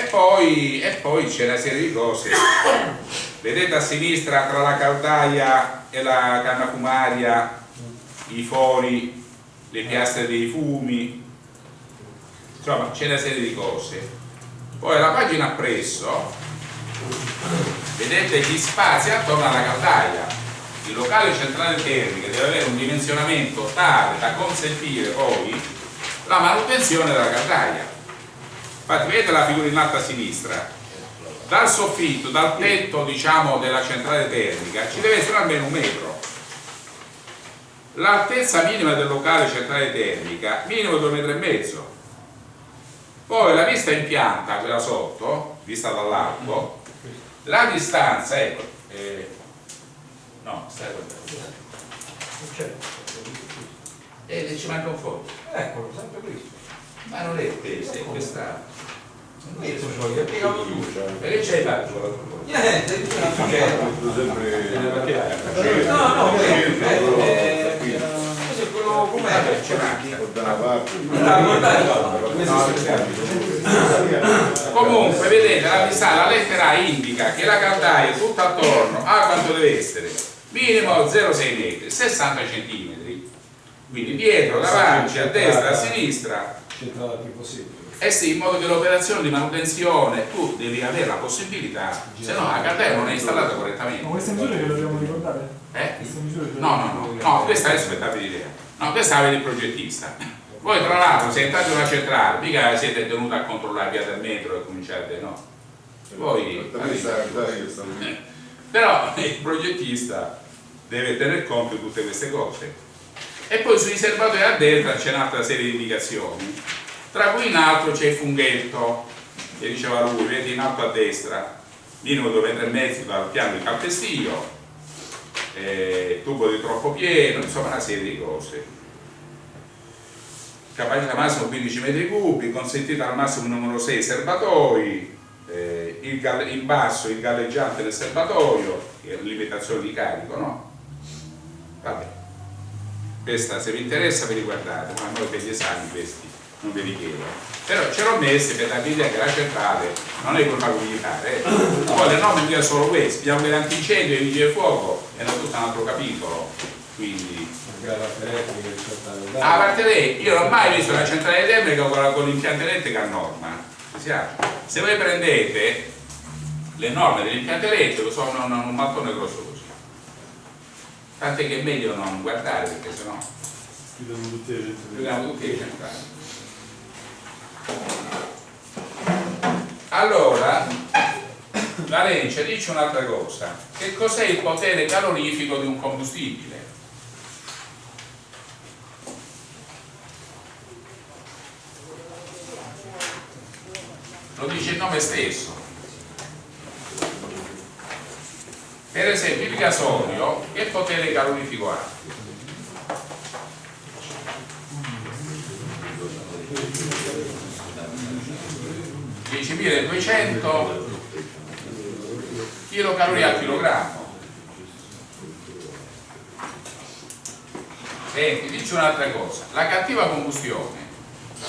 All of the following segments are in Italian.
poi c'è una serie di cose. Vedete a sinistra tra la caldaia e la canna fumaria i fori, le piastre dei fumi, insomma c'è una serie di cose. Poi alla pagina appresso vedete gli spazi attorno alla caldaia. Il locale centrale termica deve avere un dimensionamento tale da consentire poi la manutenzione della caldaia. Infatti vedete la figura in alto a sinistra, dal soffitto, dal tetto diciamo della centrale termica ci deve essere almeno 1 metro. L'altezza minima del locale centrale termica minimo 2,5 metri. Poi la vista in pianta, quella sotto, vista dall'alto, la distanza, ecco, no, stai guardando. Ci manca un foglio. Eccolo, sempre questo. Ma non è questo, è questa. Questo ci voglio spiegato tu. Perché c'hai fatto? Niente, no, no, questo è quello com'è? C'è manca. No, Comunque vedete la lettera A indica che la caldaia tutto attorno ha quanto deve essere minimo 0,6 metri, 60 centimetri, quindi dietro, davanti, a destra, a sinistra, centrale più possibile. eh sì, in modo che l'operazione di manutenzione tu devi avere la possibilità, se no la caldaia non è installata correttamente. Ma queste misure che dobbiamo ricordare? Queste misure che no, questa adesso è idea. No, questa la vede il progettista. Voi tra l'altro se entrate in una centrale, mica siete tenuti a controllare via del metro e cominciate, no? Voi, però il progettista deve tener conto di tutte queste cose. E poi sui serbatoi a destra c'è un'altra serie di indicazioni, tra cui in alto c'è il funghetto, che diceva lui, vedi in alto a destra, minimo 2,5 metri dal piano di calpestio, tubo di troppo pieno, insomma una serie di cose. Capacità massimo 15 metri cubi, consentita al massimo numero 6 serbatoi, in basso il galleggiante del serbatoio, che è limitazione di carico, no? Vabbè, questa se vi interessa vi riguardate, ma noi per gli esami questi non ve li chiedo. Però ce l'ho messe per darvi l'idea che la centrale non è colpa militare, poi le norme mica solo queste, abbiamo per antincendio e vigili del fuoco è tutto un altro capitolo, quindi a parte lei, io non ho mai visto una centrale termica con l'impianto elettrico a norma. Se voi prendete le norme dell'impianto elettrico sono un mattone grosso così, tant'è che è meglio non guardare perché sennò chiudiamo tutte le centrali. Allora la legge dice un'altra cosa: che cos'è il potere calorifico di un combustibile? Lo dice il nome stesso. Per esempio il gasolio che potere calorifico ha? (10.200 kcal al chilogrammo). Senti, dice un'altra cosa: la cattiva combustione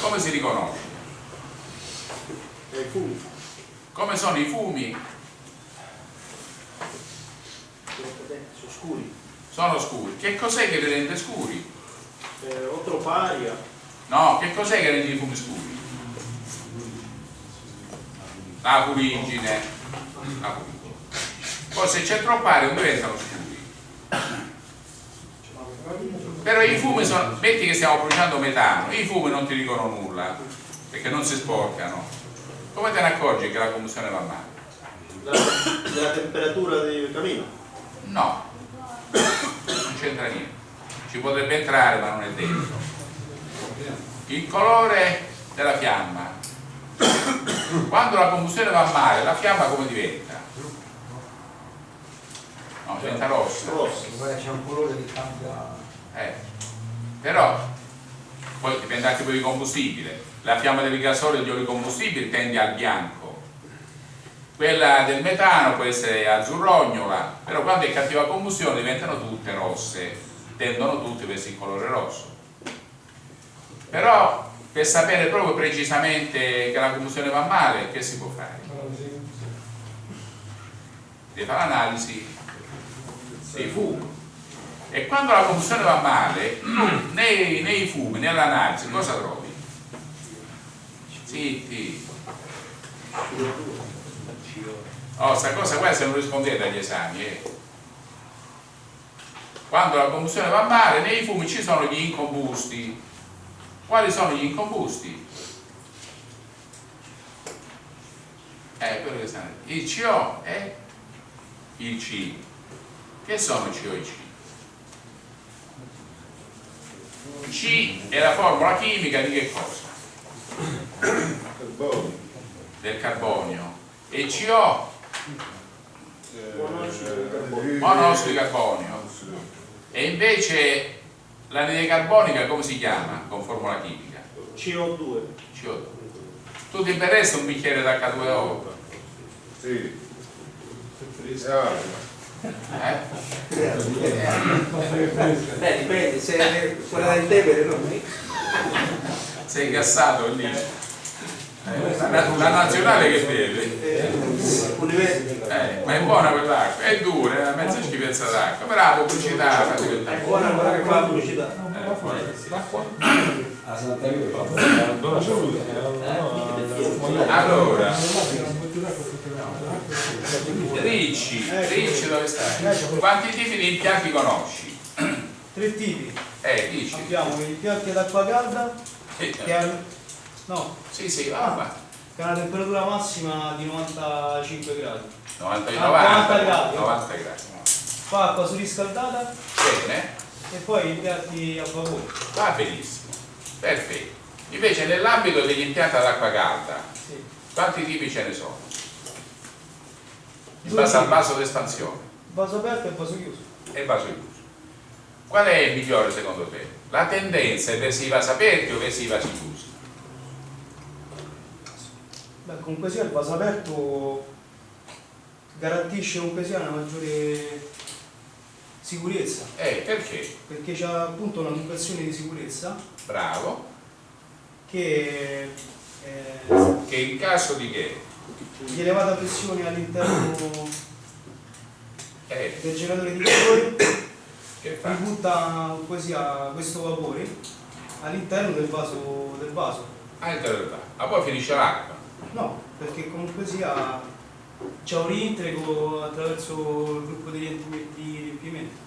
come si riconosce? Come sono i fumi? Sono scuri. Sono scuri. Che cos'è che li rende scuri? O troppa aria. No, che cos'è che rende i fumi scuri? La fuliggine. Poi se c'è troppa aria non diventano scuri. Però i fumi sono, metti che stiamo bruciando metano, i fumi non ti dicono nulla perché non si sporcano. Come te ne accorgi che la combustione va male? Della temperatura del camino? No, non c'entra niente. Ci potrebbe entrare ma non è dentro. Il colore della fiamma. Quando la combustione va male, la fiamma come diventa? No, diventa rossa. c'è un colore che cambia. Però poi dipende anche poi di combustibile. La fiamma del gasolio e di oliocombustibile tende al bianco, quella del metano può essere azzurrognola, però quando è cattiva combustione diventano tutte rosse, tendono tutte verso il colore rosso. Però per sapere proprio precisamente che la combustione va male, che si può fare? Si fa l'analisi dei fumi, e quando la combustione va male nei fumi, nell'analisi, cosa trovi? Zitti. Oh, sta cosa qua se non rispondete agli esami, Quando la combustione va male, nei fumi ci sono gli incombusti. Quali sono gli incombusti? Quello che stanno. Il CO e il C. Che sono CO e C? C è la formula chimica di che cosa? Del carbonio. E CO? Monossido di carbonio. E invece l'anidride carbonica come si chiama con formula chimica? CO2. CO2. Tu ti berresti un bicchiere d'H2O? Sì. Dipende, se è quella del Tevere no? Sei gassato lì. La nazionale che beve? Ma è buona quell'acqua, è dura, è una mezza schifezza d'acqua. Bravo, pubblicità. È buona quella che fa la pubblicità. Allora, Ricci dove stai? Quanti tipi di impianti conosci? 3 tipi. Dici. Abbiamo gli impianti ad acqua calda che hanno, no, Sì, va. che hanno una temperatura massima di 95 gradi. 90 gradi. 90 gradi. Fa acqua surriscaldata Bene, e poi gli impianti a vapore. va benissimo. Perfetto. Invece nell'ambito degli impianti ad acqua calda, Sì. quanti tipi ce ne sono? In Due base al tipi. vaso d'espansione Vaso aperto e vaso chiuso. e vaso chiuso. Qual è il migliore secondo te? La tendenza è verso i vasi aperti o verso i vasi chiusi? Beh, comunque sia il vaso aperto garantisce comunque sia una maggiore sicurezza, Perché? perché c'è appunto una conversione di sicurezza Bravo. che Che in caso di che? di elevata pressione all'interno del generatore di calore Che fa? ributta comunque sia questo vapore all'interno del vaso. All'interno del vaso. Ma poi finisce l'acqua. No, perché comunque sia c'è un reintegro attraverso il gruppo di riempimento.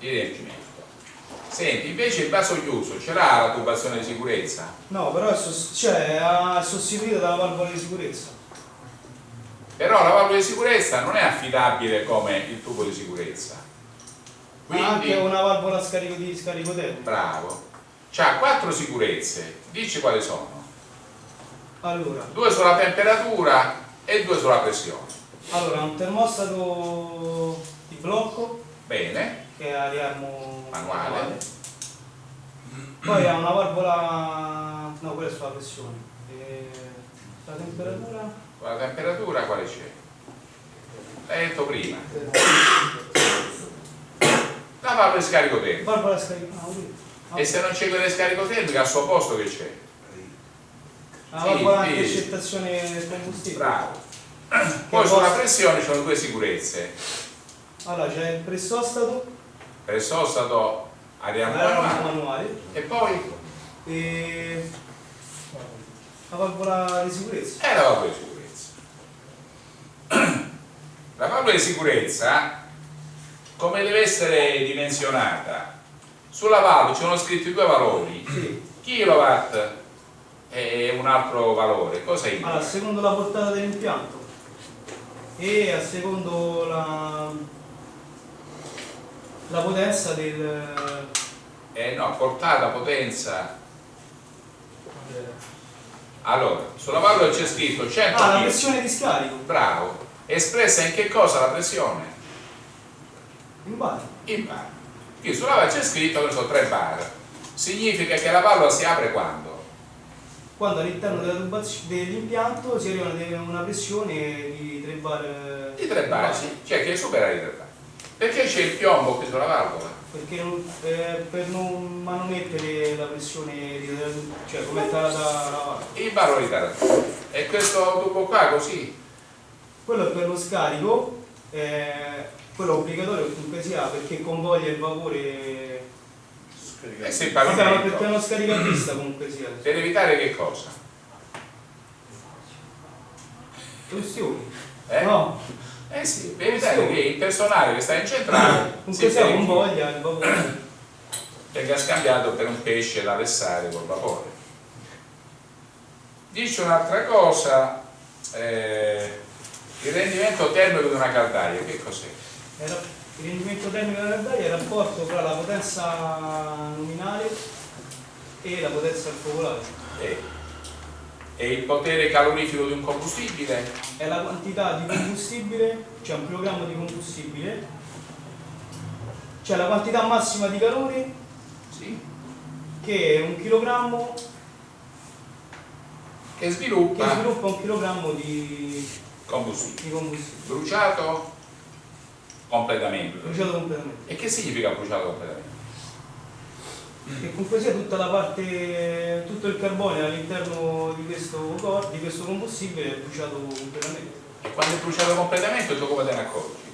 Di riempimento. Senti, invece il vaso chiuso ce l'ha la tubazione di sicurezza? No, però è sostituito dalla valvola di sicurezza. Però la valvola di sicurezza non è affidabile come il tubo di sicurezza. Ha anche Quindi, una valvola a scarico termico. bravo. C'ha 4 sicurezze. Dici quali sono? Allora, 2 sulla temperatura e 2 sulla pressione. un termostato di blocco Bene. che ha riarmo Manuale. Poi ha una valvola, no, quella è sulla pressione. La temperatura? La temperatura quale c'è? L'hai detto prima. La valvola di scarico termico. Valvola a scarico. E se non c'è quella di scarico termico, al suo posto che c'è? La valvola Sì, di sì. accettazione del combustibile. Bravo. Poi sulla pressione ci sono 2 sicurezze. Allora c'è il pressostato, Pressostato, aria la manuale. manuale E poi e la valvola di sicurezza. è la valvola di sicurezza. La valvola di sicurezza, come deve essere dimensionata? Sulla valvola ci sono scritti 2 valori, Sì. kilowatt e un altro valore. Cosa indica? Allora, secondo la portata dell'impianto e a secondo la potenza del No, portata, potenza. Allora, sulla valvola c'è scritto 100 la kg. pressione di scarico Bravo. Espressa in che cosa la pressione? in bar. In bar. Qui sulla valvola c'è scritto che sono 3 bar. Significa che la valvola si apre quando? Quando all'interno dell'impianto si arriva a una pressione di 3 bar. Di 3 bar, sì. Cioè che supera i 3 bar. Perché c'è il piombo qui sulla valvola? Perché per non manomettere la pressione, cioè come è stata la. Il valore di caratura. E questo tubo qua così? Quello è per lo scarico, quello è obbligatorio comunque sia perché convoglia il vapore. E se il Vabbè, ma pavimento? perché è uno scarico a vista comunque sia. Per evitare che cosa? Questioni. Eh? No, Eh sì, per evitare che il personale che sta in centrale comunque sia convoglia il vapore. venga scambiato per un pesce da vessare col vapore. Dice un'altra cosa, il rendimento termico di una caldaia, che cos'è? Il rendimento termico della caldaia è il rapporto tra la potenza nominale e la potenza al focolare. E il potere calorifico di un combustibile? È la quantità di combustibile, cioè un chilogrammo di combustibile, cioè la quantità massima di calore Sì. che è un chilogrammo Che sviluppa che sviluppa un chilogrammo di combustibile. combustibile, Bruciato completamente. bruciato completamente. E che significa bruciato completamente? E comunque sia tutta la parte, tutto il carbonio all'interno di questo combustibile è bruciato completamente. E quando è bruciato completamente tu come te ne accorgi?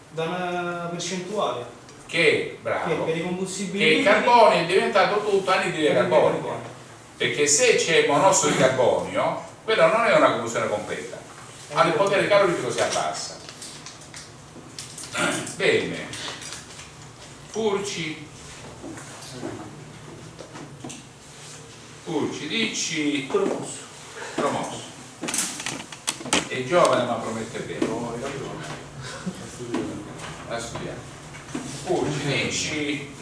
Da una percentuale Che, che bravo, per i combustibili che il carbonio è diventato tutto anidride carbonica. Perché se c'è monossido di carbonio, quella non è una combustione completa. Allora il potere calorifico si abbassa. Bene. Furci, dici promosso. È giovane ma promette bene. A studiare. Furci, dici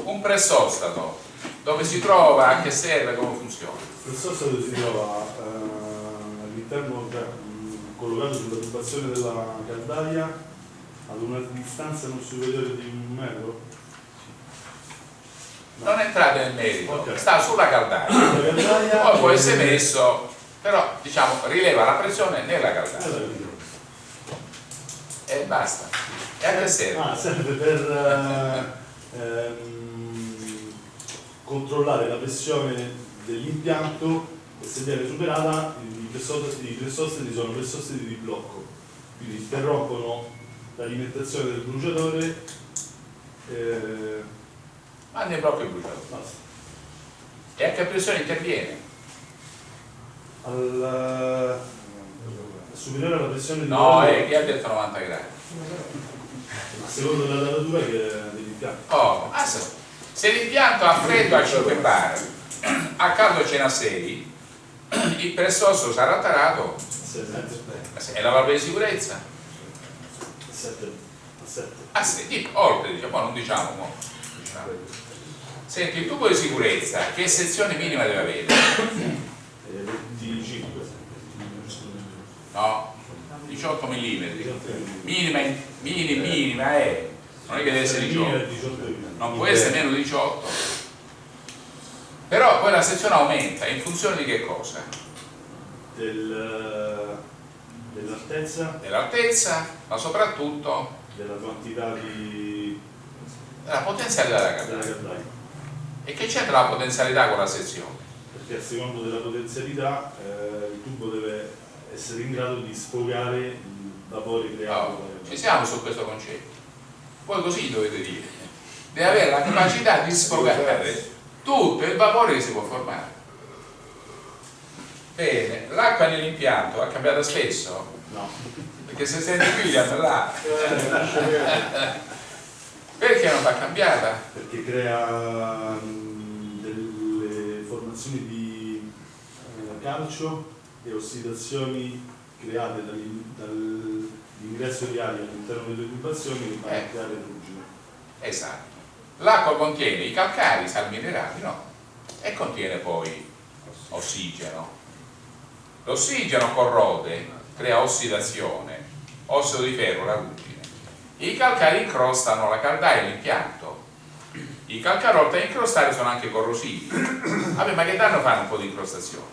un pressostato. Dove si trova, a che serve, come funziona? Il pressostato si trova all'interno, collocato sulla tubazione della caldaia ad una distanza non superiore di 1 metro. Non entrate nel merito, Ok. sta sulla caldaia. La caldaia Poi può essere messo, però diciamo rileva la pressione nella caldaia e basta. E a che serve? serve per controllare la pressione dell'impianto e se viene superata i pressostati sono pressostati di blocco, quindi interrompono l'alimentazione del bruciatore. Manda in blocco il bruciatore. Basta. E a che pressione interviene? Superiore alla pressione di No, chi ha detto 90 gradi? a seconda della lavatura dell'impianto. Oh, se l'impianto ha freddo a 5 bar, a caldo ce n'ha 6, il pressosto sarà tarato. È la valvola di sicurezza? A 7. Ah sì, tipo, oltre, diciamo, non diciamo, mo. Senti, il tubo di sicurezza, che sezione minima deve avere? 25. No, 18 mm. Minima è. Non è che deve essere 18. Non può essere meno di 18. Però poi la sezione aumenta, in funzione di che cosa? Dell'altezza, Dell'altezza, ma soprattutto della quantità della potenzialità della della caldaia. caldaia. E che c'entra la potenzialità con la sezione? Perché a seconda della potenzialità il tubo deve essere in grado di sfogare il vapore creato. Oh, ci siamo su questo concetto. Voi così dovete dire. Deve avere la capacità di sfogare tutto il vapore che si può formare. Bene, l'acqua nell'impianto va cambiata spesso? No. Perché se senti qui andrà. Perché non va cambiata? Perché crea delle formazioni di calcio e ossidazioni create dall'ingresso di aria all'interno delle tubazioni che vanno a creare ruggine. Esatto. L'acqua contiene i calcari, sali minerali, no? E contiene poi ossigeno. L'ossigeno corrode, crea ossidazione, ossido di ferro, la ruggine. I calcari incrostano la caldaia e l'impianto. I calcari oltre a incrostare sono anche corrosivi. Vabbè, ma che danno fanno un po' di incrostazione?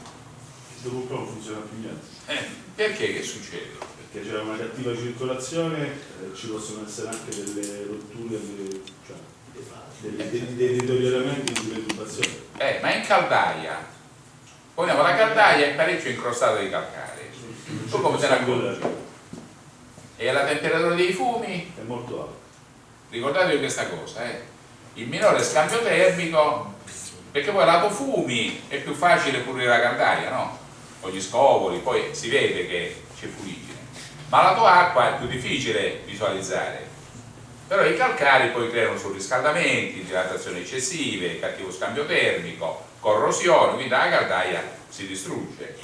dopo un po' non funziona più niente. Perché? Che succede? Perché c'è una cattiva circolazione, ci possono essere anche delle rotture, cioè, dei deterioramenti sulle tubazioni. Ma in caldaia, poniamo la caldaia è parecchio incrostata di calcare. Tu come te ne accorgi? E la temperatura dei fumi? È molto alto. Ricordatevi questa cosa, il minore scambio termico, perché poi lato fumi è più facile pulire la caldaia, no? Con gli scovoli, poi si vede che c'è fuligine, ma lato acqua è più difficile visualizzare. Però i calcari poi creano surriscaldamenti, dilatazioni eccessive, cattivo scambio termico, corrosione, quindi la caldaia si distrugge.